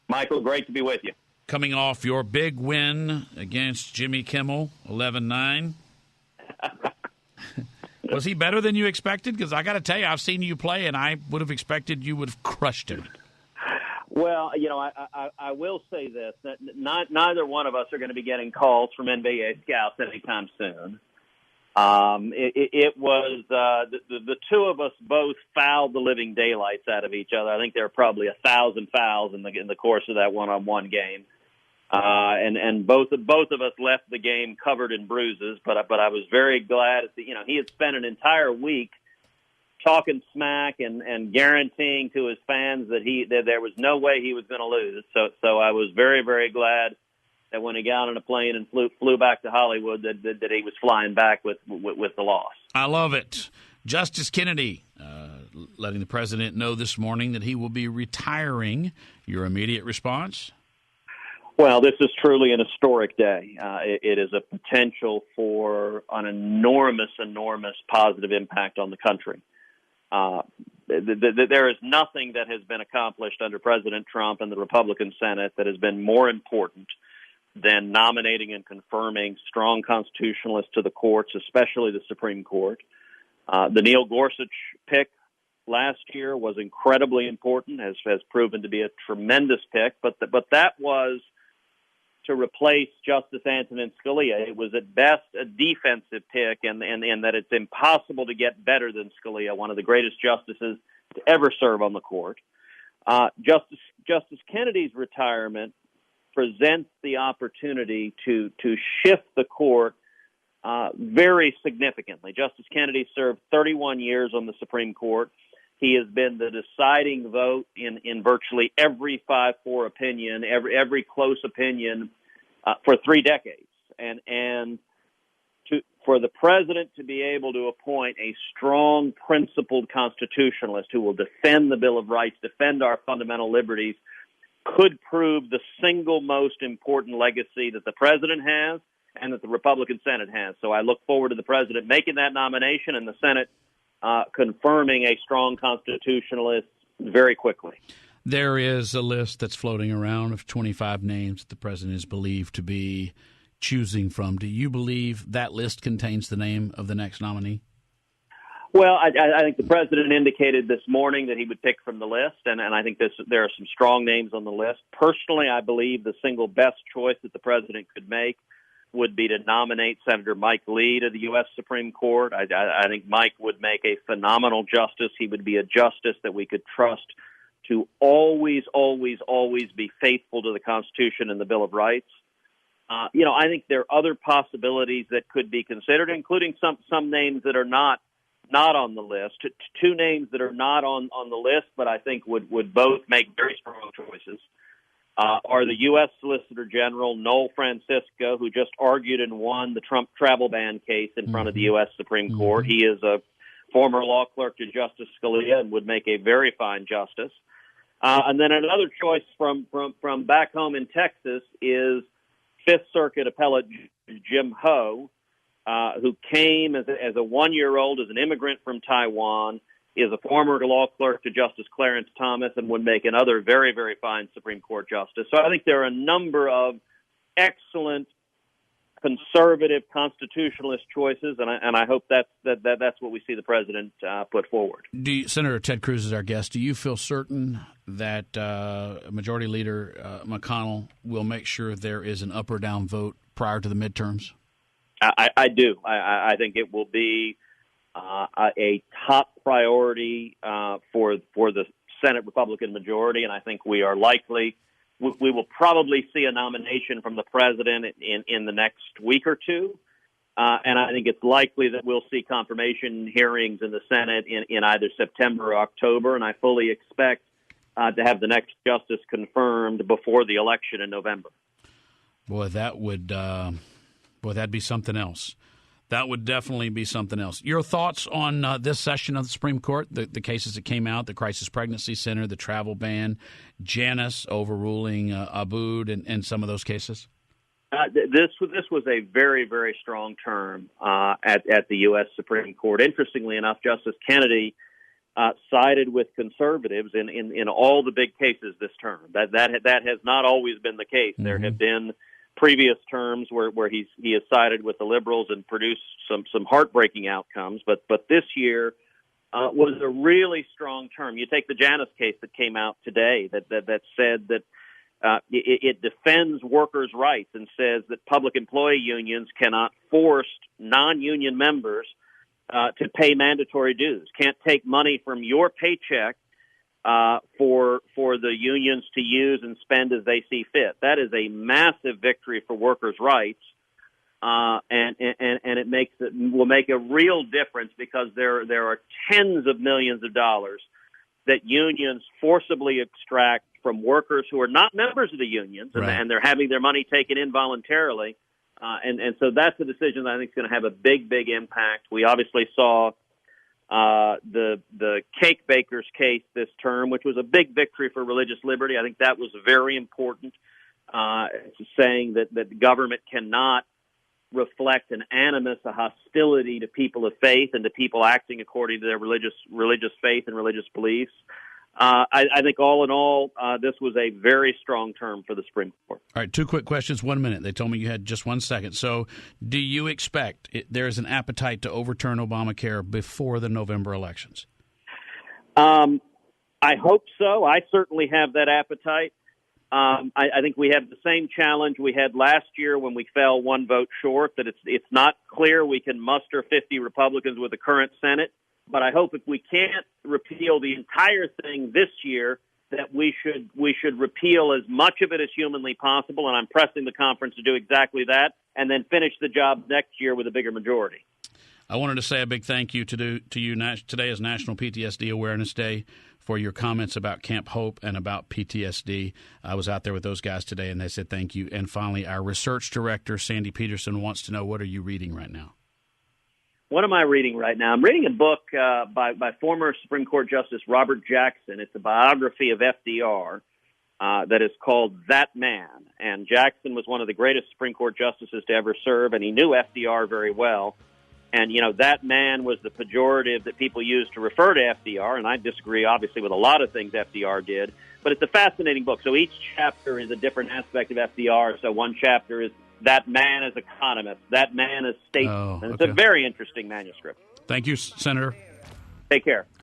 Michael, great to be with you. Coming off your big win against Jimmy Kimmel, 11-9. Was he better than you expected? Because I got to tell you, I've seen you play, and I would have expected you would have crushed him. Well, I will say this, that neither one of us are going to be getting calls from NBA scouts anytime soon. It was the two of us both fouled the living daylights out of each other. I think there were probably 1,000 fouls in the course of that one-on-one game, and both of us left the game covered in bruises. But I was very glad. He had spent an entire week talking smack and guaranteeing to his fans that there was no way he was going to lose. So I was very, very glad that when he got on a plane and flew back to Hollywood, that he was flying back with the loss. I love it. Justice Kennedy letting the president know this morning that he will be retiring. Your immediate response? Well, this is truly an historic day. It is a potential for an enormous positive impact on the country. There is nothing that has been accomplished under President Trump and the Republican Senate that has been more important than nominating and confirming strong constitutionalists to the courts, especially the Supreme Court. The Neil Gorsuch pick last year was incredibly important, has proven to be a tremendous pick, but that was to replace Justice Antonin Scalia. It was at best a defensive pick, and that it's impossible to get better than Scalia, one of the greatest justices to ever serve on the court. Justice Kennedy's retirement presents the opportunity to shift the court very significantly. Justice Kennedy served 31 years on the Supreme Court. He has been the deciding vote in virtually every 5-4 opinion, every close opinion for 3 decades. And for the president to be able to appoint a strong, principled constitutionalist who will defend the Bill of Rights, defend our fundamental liberties, could prove the single most important legacy that the president has and that the Republican Senate has. So I look forward to the president making that nomination and the Senate confirming a strong constitutionalist very quickly. There is a list that's floating around of 25 names that the president is believed to be choosing from. Do you believe that list contains the name of the next nominee? Well, I think the president indicated this morning that he would pick from the list, and I think there are some strong names on the list. Personally, I believe the single best choice that the president could make would be to nominate Senator Mike Lee to the U.S. Supreme Court. I think Mike would make a phenomenal justice. He would be a justice that we could trust to always be faithful to the Constitution and the Bill of Rights. I think there are other possibilities that could be considered, including some names that are not on the list. Two names that are not on the list, but I think would both make very strong choices, are the U.S. Solicitor General Noel Francisco, who just argued and won the Trump travel ban case in front of the U.S. Supreme Court. He is a former law clerk to Justice Scalia and would make a very fine justice. And then another choice from back home in Texas is Fifth Circuit Appellate Jim Ho, who came as a 1-year-old as an immigrant from Taiwan, is a former law clerk to Justice Clarence Thomas, and would make another very, very fine Supreme Court justice. So I think there are a number of excellent conservative constitutionalist choices, and I hope that's what we see the president put forward. Senator Ted Cruz is our guest. Do you feel certain that Majority Leader McConnell will make sure there is an up or down vote prior to the midterms? I do. I think it will be a top priority for the Senate Republican majority, and I think we are likely. We will probably see a nomination from the president in the next week or two, and I think it's likely that we'll see confirmation hearings in the Senate in either September or October, and I fully expect to have the next justice confirmed before the election in November. Boy, that'd be something else. That would definitely be something else. Your thoughts on this session of the Supreme Court, the cases that came out, the Crisis Pregnancy Center, the travel ban, Janus overruling Abood, and some of those cases? This was a very, very strong term at the U.S. Supreme Court. Interestingly enough, Justice Kennedy sided with conservatives in all the big cases this term. That has not always been the case. Mm-hmm. There have been previous terms where he has sided with the liberals and produced some heartbreaking outcomes. But this year was a really strong term. You take the Janus case that came out today that said that it defends workers' rights and says that public employee unions cannot force non-union members to pay mandatory dues. Can't take money from your paycheck for the unions to use and spend as they see fit. That is a massive victory for workers' rights, and it will make a real difference because there are tens of millions of dollars that unions forcibly extract from workers who are not members of the unions, and they're having their money taken involuntarily. And so that's a decision that I think is going to have a big impact. We obviously saw the cake bakers case this term, which was a big victory for religious liberty. I think that was very important, saying that the government cannot reflect an animus, a hostility to people of faith and to people acting according to their religious faith and religious beliefs. I think all in all, this was a very strong term for the Supreme Court. All right, 2 quick questions, 1 minute. They told me you had just 1 second. So do you expect there's an appetite to overturn Obamacare before the November elections? I hope so. I certainly have that appetite. I think we have the same challenge we had last year when we fell 1 vote short, that it's not clear we can muster 50 Republicans with the current Senate. But I hope if we can't repeal the entire thing this year, that we should repeal as much of it as humanly possible. And I'm pressing the conference to do exactly that, and then finish the job next year with a bigger majority. I wanted to say a big thank you to you. Today is National PTSD Awareness Day, for your comments about Camp Hope and about PTSD. I was out there with those guys today, and they said thank you. And finally, our research director, Sandy Peterson, wants to know, what are you reading right now? What am I reading right now? I'm reading a book by former Supreme Court Justice Robert Jackson. It's a biography of FDR that is called That Man. And Jackson was one of the greatest Supreme Court justices to ever serve, and he knew FDR very well. And, that man was the pejorative that people used to refer to FDR, and I disagree, obviously, with a lot of things FDR did. But it's a fascinating book. So each chapter is a different aspect of FDR. So one chapter is That Man as Economist, That Man as Statesman. And it's a very interesting manuscript. Thank you, Senator. Take care.